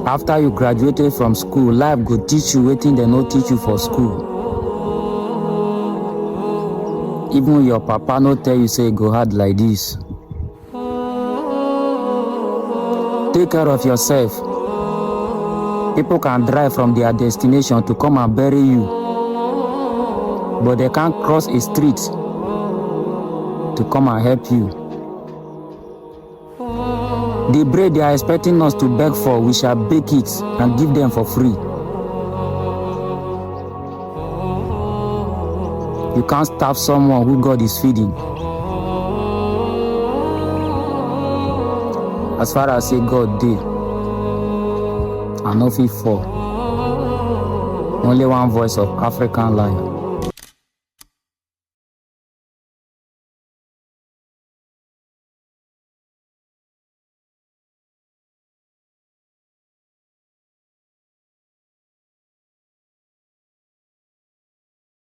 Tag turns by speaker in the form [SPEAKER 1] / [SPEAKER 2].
[SPEAKER 1] After you graduated from school, life go teach you wetin dem no teach you for school. Even your papa no tell you say e go hard like this. Take care of yourself. People can drive from their destination to come and bury you, but they can't cross a street to come and help you. The bread they are expecting us to beg for, we shall bake it and give them for free. You can't starve someone who God is feeding. As far as say God dey, I no fit fall. Only one voice of African lion.